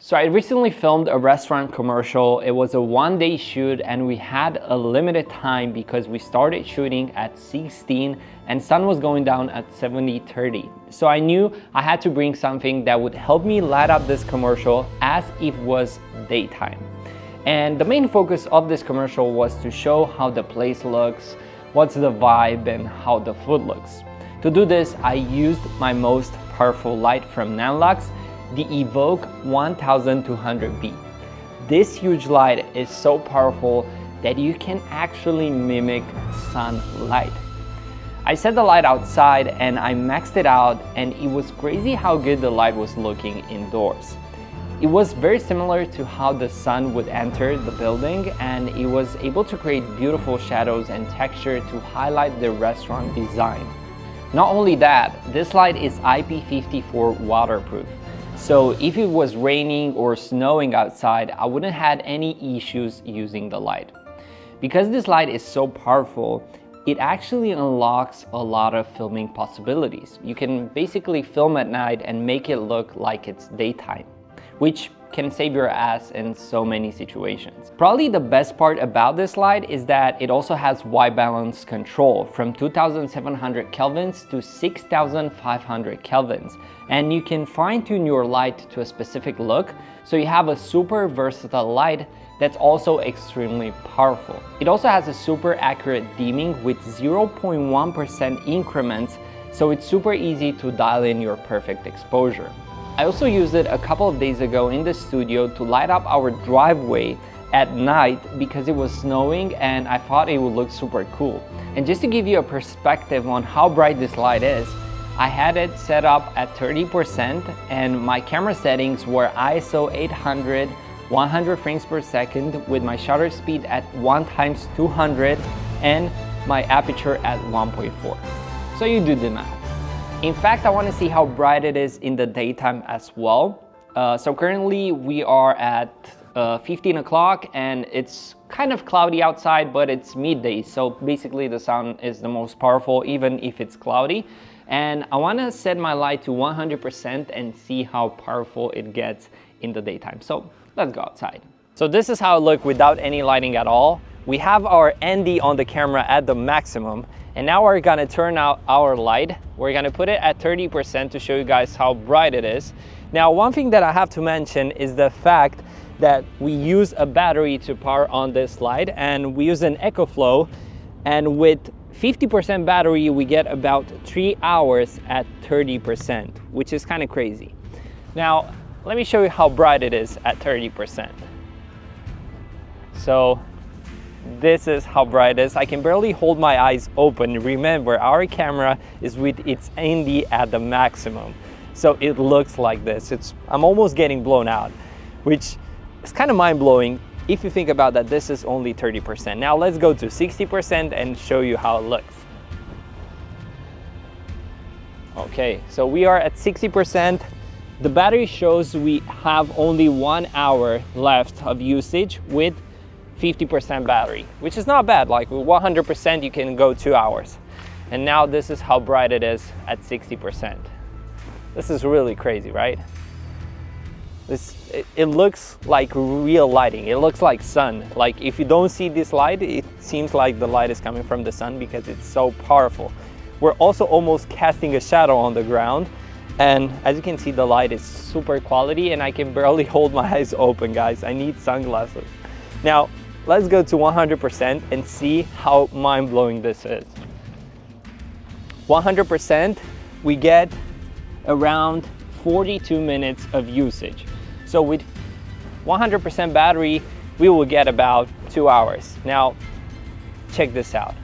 So I recently filmed a restaurant commercial. It was a one-day shoot and we had a limited time because we started shooting at 16 and sun was going down at 70:30. So I knew I had to bring something that would help me light up this commercial as if it was daytime. And the main focus of this commercial was to show how the place looks, what's the vibe, and how the food looks. To do this, I used my most powerful light from Nanlux, the Evoke 1200B. This huge light is so powerful that you can actually mimic sunlight. I set the light outside and I maxed it out, and it was crazy how good the light was looking indoors. It was very similar to how the sun would enter the building, and it was able to create beautiful shadows and texture to highlight the restaurant design. Not only that, this light is IP54 waterproof. So if it was raining or snowing outside, I wouldn't have any issues using the light. Because this light is so powerful, it actually unlocks a lot of filming possibilities. You can basically film at night and make it look like it's daytime, which can save your ass in so many situations. Probably the best part about this light is that it also has white balance control from 2700 kelvins to 6500 kelvins. And you can fine tune your light to a specific look, so you have a super versatile light that's also extremely powerful. It also has a super accurate dimming with 0.1% increments, so it's super easy to dial in your perfect exposure. I also used it a couple of days ago in the studio to light up our driveway at night because it was snowing and I thought it would look super cool. And just to give you a perspective on how bright this light is, I had it set up at 30% and my camera settings were ISO 800, 100 frames per second with my shutter speed at 1x200 and my aperture at 1.4. So you do the math. In fact, I want to see how bright it is in the daytime as well. So currently we are at 15 o'clock and it's kind of cloudy outside, but it's midday. So basically the sun is the most powerful even if it's cloudy. And I want to set my light to 100% and see how powerful it gets in the daytime. So let's go outside. So this is how it looks without any lighting at all. We have our ND on the camera at the maximum. And now we're gonna turn out our light. We're gonna put it at 30% to show you guys how bright it is. Now, one thing that I have to mention is the fact that we use a battery to power on this light, and we use an EcoFlow, and with 50% battery, we get about 3 hours at 30%, which is kind of crazy. Now, let me show you how bright it is at 30%. So, this is how bright it is. I can barely hold my eyes open. Remember, our camera is with its ND at the maximum. So it looks like this. I'm almost getting blown out, which is kind of mind-blowing if you think about that this is only 30%. Now let's go to 60% and show you how it looks. Okay, so we are at 60%. The battery shows we have only 1 hour left of usage with 50% battery, which is not bad. Like with 100% you can go 2 hours. And now this is how bright it is at 60%. This is really crazy, right? It looks like real lighting. It looks like sun. Like if you don't see this light, it seems like the light is coming from the sun because it's so powerful. We're also almost casting a shadow on the ground. And as you can see, the light is super quality and I can barely hold my eyes open, guys. I need sunglasses. Now, let's go to 100% and see how mind-blowing this is. 100%, we get around 42 minutes of usage. So with 100% battery, we will get about 2 hours. Now, check this out.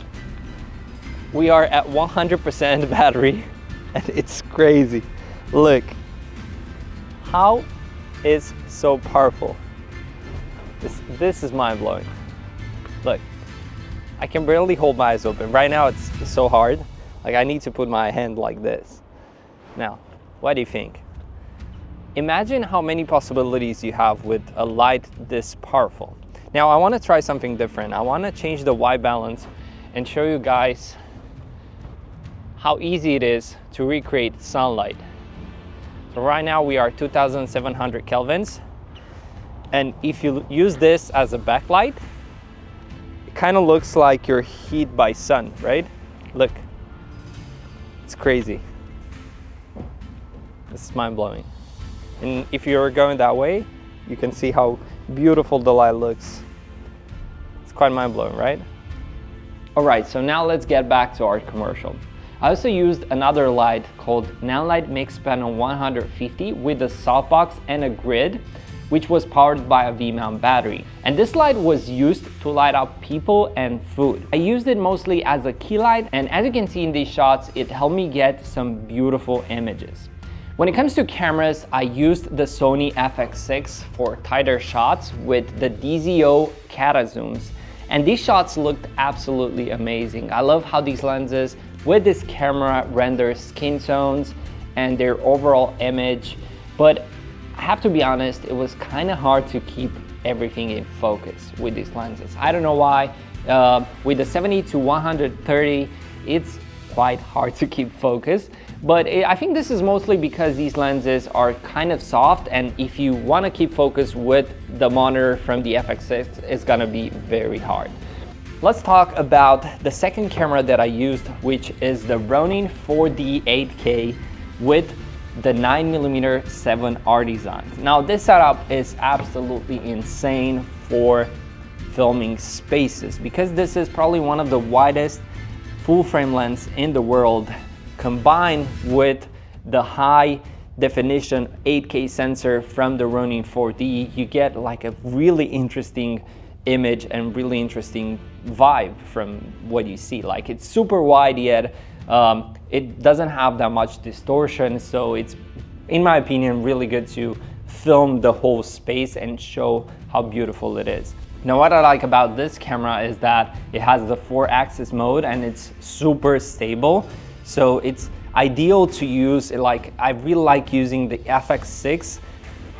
We are at 100% battery and it's crazy. Look, how is so powerful? This is mind-blowing. Look, I can barely hold my eyes open. Right now it's so hard. Like I need to put my hand like this. Now, what do you think? Imagine how many possibilities you have with a light this powerful. Now I want to try something different. I want to change the white balance and show you guys how easy it is to recreate sunlight. So right now we are 2700 kelvins. And if you use this as a backlight, it kind of looks like you're hit by sun, right? Look, it's crazy. It's mind-blowing. And if you're going that way, you can see how beautiful the light looks. It's quite mind-blowing, right? All right, so now let's get back to our commercial. I also used another light called Nanlux Mix Panel 150 with a softbox and a grid, which was powered by a V-mount battery. And this light was used to light up people and food. I used it mostly as a key light, and as you can see in these shots, it helped me get some beautiful images. When it comes to cameras, I used the Sony Fx6 for tighter shots with the DZO Cata zooms. And these shots looked absolutely amazing. I love how these lenses with this camera render skin tones and their overall image, but I have to be honest, it was kind of hard to keep everything in focus with these lenses. I don't know why. With the 70 to 130, it's quite hard to keep focus, but I think this is mostly because these lenses are kind of soft, and if you want to keep focus with the monitor from the Fx6, it's gonna be very hard. Let's talk about the second camera that I used, which is the Ronin 4D 8K with the 9mm 7R design. Now this setup is absolutely insane for filming spaces because this is probably one of the widest full frame lens in the world, combined with the high definition 8K sensor from the Ronin 4D. You get like a really interesting image and really interesting vibe from what you see. Like, it's super wide, yet it doesn't have that much distortion, so it's, in my opinion, really good to film the whole space and show how beautiful it is. Now, what I like about this camera is that it has the 4-axis mode and it's super stable, so it's ideal to use. Like, I really like using the Fx6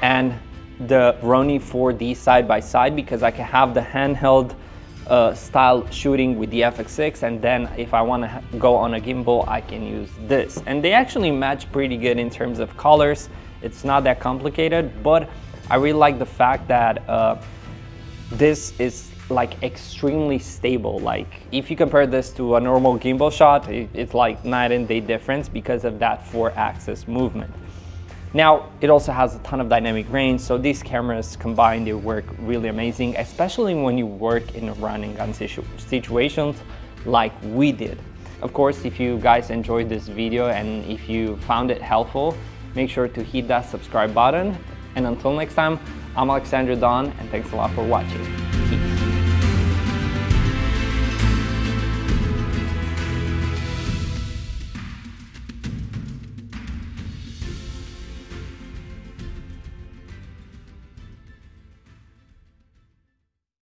and the Ronin 4D side by side because I can have the handheld style shooting with the Fx6, and then if I want to go on a gimbal, I can use this. And they actually match pretty good in terms of colors. It's not that complicated, but I really like the fact that this is like extremely stable. Like, if you compare this to a normal gimbal shot, it's like night and day difference because of that 4-axis movement. Now, it also has a ton of dynamic range, so these cameras combined, they work really amazing, especially when you work in run and gun situations like we did. Of course, if you guys enjoyed this video and if you found it helpful, make sure to hit that subscribe button. And until next time, I'm Alexander Don, and thanks a lot for watching.